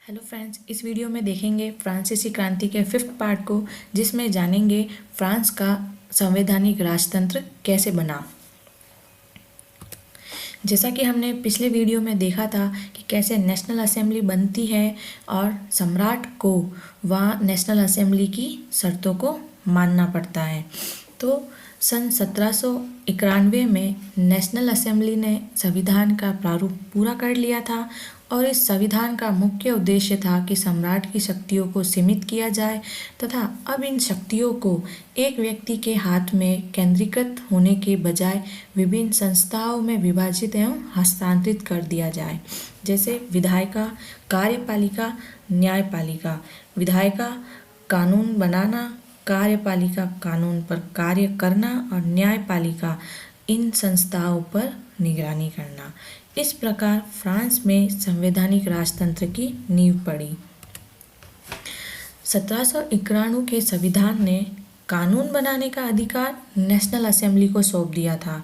Hello friends, इस video में देखेंगे फ्रांसीसी क्रांति के 5th पार्ट को, जिसमें जानेंगे फ्रांस का संवैधानिक राजतंत्र कैसे बना। जैसा कि हमने पिछले वीडियो में देखा था कि कैसे नेशनल असेंबली बनती है और सम्राट को वहाँ नेशनल असेंबली की शर्तों को मानना पड़ता है। तो सन 1791 में नेशनल असेंबली ने संविधान का प्रारूप पूरा कर लिया था और इस संविधान का मुख्य उद्देश्य था कि सम्राट की शक्तियों को सीमित किया जाए तथा अब इन शक्तियों को एक व्यक्ति के हाथ में केंद्रीकृत होने के बजाय विभिन्न संस्थाओं में विभाजित एवं हस्तांतरित कर दिया जाए, जैसे विधायिका, कार्यपालिका, न्यायपालिका। विधायिका कानून बनाना, कार्यपालिका कानून पर कार्य करना और न्यायपालिका इन संस्थाओं पर निगरानी करना। इस प्रकार फ्रांस में संवैधानिक राजतंत्र की नींव पड़ी। 1791 के संविधान ने कानून बनाने का अधिकार नेशनल असेंबली को सौंप दिया था।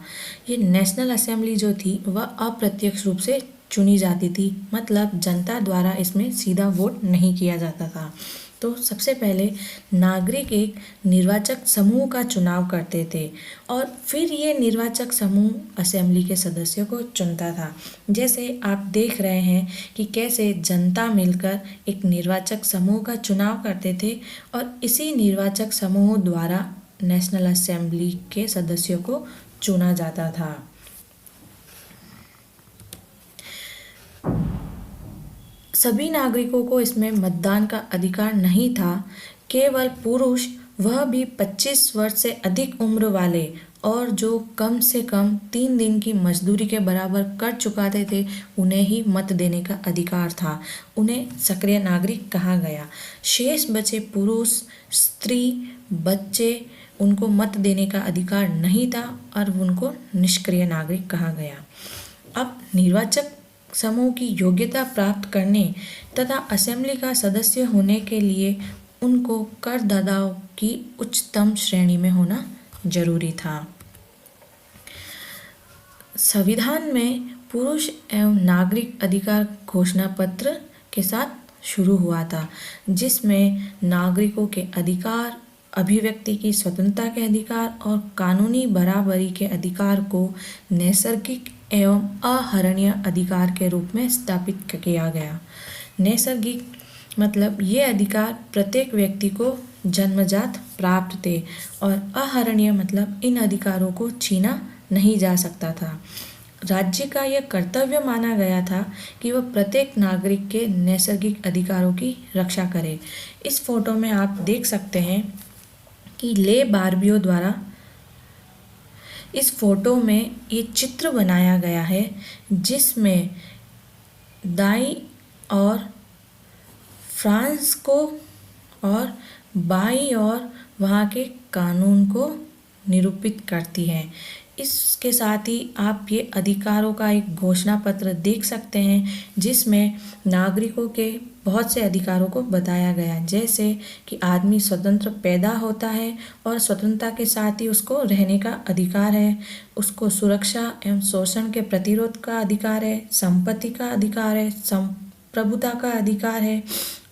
ये नेशनल असेंबली जो थी वह अप्रत्यक्ष रूप से चुनी जाती थी, मतलब जनता द्वारा इसमें सीधा वोट नहीं किया जाता था। तो सबसे पहले नागरिक एक निर्वाचक समूह का चुनाव करते थे और फिर ये निर्वाचक समूह असेंबली के सदस्यों को चुनता था। जैसे आप देख रहे हैं कि कैसे जनता मिलकर एक निर्वाचक समूह का चुनाव करते थे और इसी निर्वाचक समूह द्वारा नेशनल असेंबली के सदस्यों को चुना जाता था। सभी नागरिकों को इसमें मतदान का अधिकार नहीं था। केवल पुरुष, वह भी 25 वर्ष से अधिक उम्र वाले और जो कम से कम 3 दिन की मजदूरी के बराबर कर चुकाते थे, उन्हें ही मत देने का अधिकार था। उन्हें सक्रिय नागरिक कहा गया। शेष बचे पुरुष, स्त्री, बच्चे, उनको मत देने का अधिकार नहीं था और उनको निष्क्रिय नागरिक कहा गया। अब निर्वाचक समूह की योग्यता प्राप्त करने तथा असेंबली का सदस्य होने के लिए उनको करदाताओं की उच्चतम श्रेणी में होना जरूरी था। संविधान में पुरुष एवं नागरिक अधिकार घोषणा पत्र के साथ शुरू हुआ था, जिसमें नागरिकों के अधिकार, अभिव्यक्ति की स्वतंत्रता के अधिकार और कानूनी बराबरी के अधिकार को नैसर्गिक एवं अहरणीय अधिकार के रूप में स्थापित किया गया। नैसर्गिक मतलब ये अधिकार प्रत्येक व्यक्ति को जन्मजात प्राप्त थे और अहरणीय मतलब इन अधिकारों को छीना नहीं जा सकता था। राज्य का यह कर्तव्य माना गया था कि वह प्रत्येक नागरिक के नैसर्गिक अधिकारों की रक्षा करे। इस फोटो में आप देख सकते हैं कि ले बार्बियो द्वारा इस फोटो में ये चित्र बनाया गया है, जिसमें दाईं ओर फ्रांस को और बाईं ओर वहाँ के कानून को निरूपित करती है। इसके साथ ही आप ये अधिकारों का एक घोषणा पत्र देख सकते हैं, जिसमें नागरिकों के बहुत से अधिकारों को बताया गया, जैसे कि आदमी स्वतंत्र पैदा होता है और स्वतंत्रता के साथ ही उसको रहने का अधिकार है, उसको सुरक्षा एवं शोषण के प्रतिरोध का अधिकार है, संपत्ति का अधिकार है, प्रभुता का अधिकार है।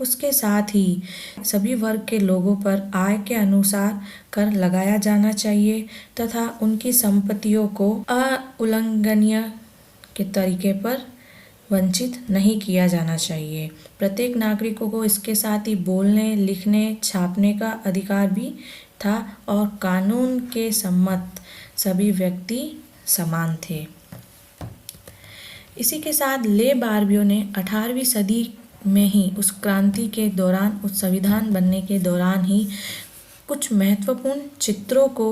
उसके साथ ही सभी वर्ग के लोगों पर आय के अनुसार कर लगाया जाना चाहिए तथा उनकी संपत्तियों को अउल्लंघनीय के तरीके पर वंचित नहीं किया जाना चाहिए। प्रत्येक नागरिकों को इसके साथ ही बोलने, लिखने, छापने का अधिकार भी था और कानून के सम्मत सभी व्यक्ति समान थे। इसी के साथ ले बार्बियो ने 18वीं सदी में ही उस क्रांति के दौरान, उस संविधान बनने के दौरान ही कुछ महत्वपूर्ण चित्रों को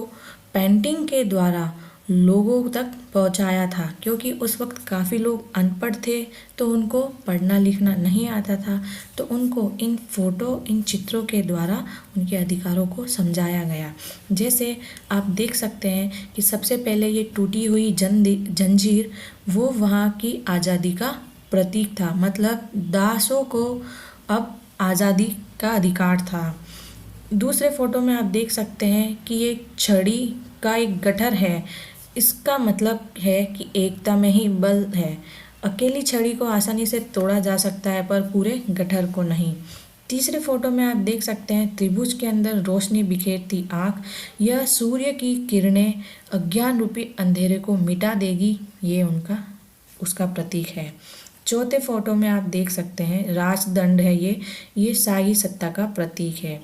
पेंटिंग के द्वारा लोगों तक पहुंचाया था, क्योंकि उस वक्त काफ़ी लोग अनपढ़ थे तो उनको पढ़ना लिखना नहीं आता था, तो उनको इन फोटो, इन चित्रों के द्वारा उनके अधिकारों को समझाया गया। जैसे आप देख सकते हैं कि सबसे पहले ये टूटी हुई जंजीर वो वहाँ की आज़ादी का प्रतीक था, मतलब दासों को अब आज़ादी का अधिकार था। दूसरे फोटो में आप देख सकते हैं कि ये छड़ी का एक गट्ठर है। इसका मतलब है कि एकता में ही बल है अकेली छड़ी को आसानी से तोड़ा जा सकता है पर पूरे गट्ठर को नहीं। तीसरे फोटो में आप देख सकते हैं त्रिभुज के अंदर रोशनी बिखेरती आँख। यह सूर्य की किरणें अज्ञान रूपी अंधेरे को मिटा देगी, ये उसका प्रतीक है। चौथे फोटो में आप देख सकते हैं राजदंड है, ये शाही सत्ता का प्रतीक है।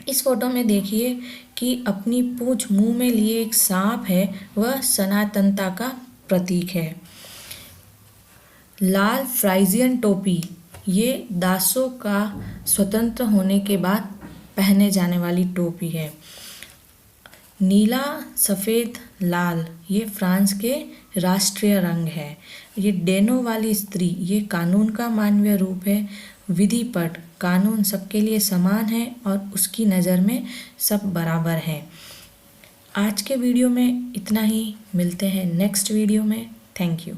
इस फोटो में देखिए कि अपनी पूंछ मुंह में लिए एक सांप है, वह सनातनता का प्रतीक है। लाल फ्राइजियन टोपी, ये दासों का स्वतंत्र होने के बाद पहने जाने वाली टोपी है। नीला सफ़ेद लाल, ये फ्रांस के राष्ट्रीय रंग है। ये डेनो वाली स्त्री, ये कानून का मानवीय रूप है। विधिपट, कानून सबके लिए समान है और उसकी नज़र में सब बराबर हैं। आज के वीडियो में इतना ही, मिलते हैं नेक्स्ट वीडियो में। Thank you.